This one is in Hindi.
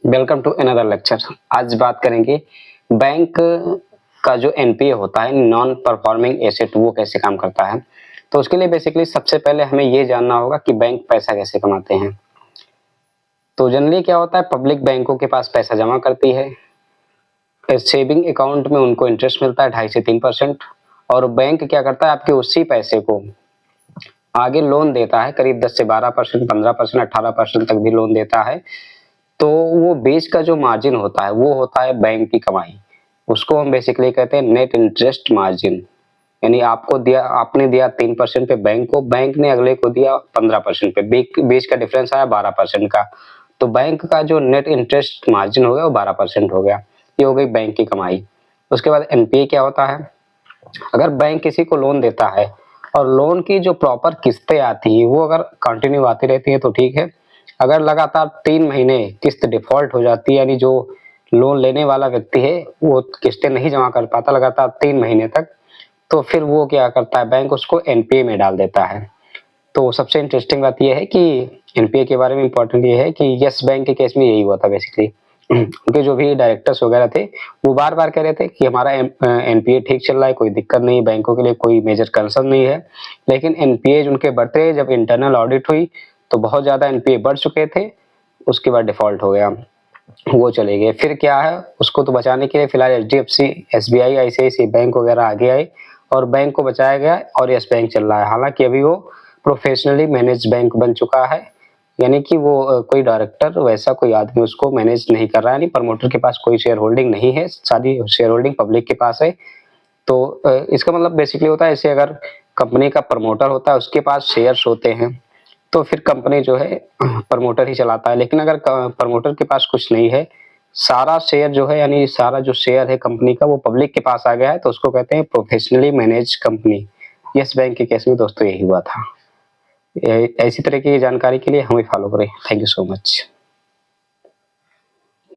Welcome to another lecture. आज बात करेंगे बैंक का जो एनपीए होता है, नॉन परफॉर्मिंग एसेट, वो कैसे काम करता है। तो उसके लिए बेसिकली सबसे पहले हमें ये जानना होगा कि बैंक पैसा कैसे कमाते हैं। तो जनरली क्या होता है, पब्लिक बैंकों के पास पैसा जमा करती है, सेविंग अकाउंट में उनको इंटरेस्ट मिलता है 2.5 से 3%, और बैंक क्या करता है, आपके उसी पैसे को आगे लोन देता है, करीब 10 से 12%, 15%, 18% तक भी लोन देता है। तो वो बेस का जो मार्जिन होता है वो होता है बैंक की कमाई। उसको हम बेसिकली कहते हैं नेट इंटरेस्ट मार्जिन। यानी आपने दिया 3% पे बैंक को, बैंक ने अगले को दिया 15% पे, बेस का डिफरेंस आया 12% का। तो बैंक का जो नेट इंटरेस्ट मार्जिन हो गया वो 12% हो गया। ये हो गई बैंक की कमाई। उसके बाद एनपीए क्या होता है, अगर बैंक किसी को लोन देता है और लोन की जो प्रॉपर किस्तें आती है वो अगर कंटिन्यू आती रहती है तो ठीक है। अगर लगातार 3 महीने किस्त डिफॉल्ट हो जाती है, यानी जो लोन लेने वाला व्यक्ति है वो किस्तें नहीं जमा कर पाता लगातार 3 महीने तक, तो फिर वो क्या करता है, बैंक उसको एनपीए में डाल देता है। तो सबसे इंटरेस्टिंग बात यह है कि एनपीए के बारे में इंपॉर्टेंट ये है कि यस बैंक के केस में यही हुआ था बेसिकली। उनके जो भी डायरेक्टर्स वगैरह थे वो बार बार कह रहे थे कि हमारा एनपीए ठीक चल रहा है, कोई दिक्कत नहीं, बैंकों के लिए कोई मेजर कंसर्न नहीं है। लेकिन एनपीए उनके बढ़ते, जब इंटरनल ऑडिट हुई तो बहुत ज़्यादा एनपीए बढ़ चुके थे। उसके बाद डिफॉल्ट हो गया, वो चले गए। फिर क्या है, उसको तो बचाने के लिए फिलहाल एचडीएफसी, एसबीआई, आईसीआईसीआई बैंक वगैरह आगे आए और बैंक को बचाया गया और यस बैंक चल रहा है। हालांकि अभी वो प्रोफेशनली मैनेज बैंक बन चुका है, यानी कि वो कोई डायरेक्टर वैसा कोई आदमी उसको मैनेज नहीं कर रहा है, यानी प्रमोटर के पास कोई शेयर होल्डिंग नहीं है, सारी शेयर होल्डिंग पब्लिक के पास है। तो इसका मतलब बेसिकली होता है, ऐसे अगर कंपनी का प्रमोटर होता है उसके पास शेयर्स होते हैं तो फिर कंपनी जो है प्रमोटर ही चलाता है। लेकिन अगर प्रमोटर के पास कुछ नहीं है, सारा शेयर जो है, यानी सारा जो शेयर है कंपनी का वो पब्लिक के पास आ गया है, तो उसको कहते हैं professionally manage company. Yes bank के केस में दोस्तों यही हुआ था। ऐसी तरह की जानकारी के लिए हमें फॉलो करें। Thank you so much.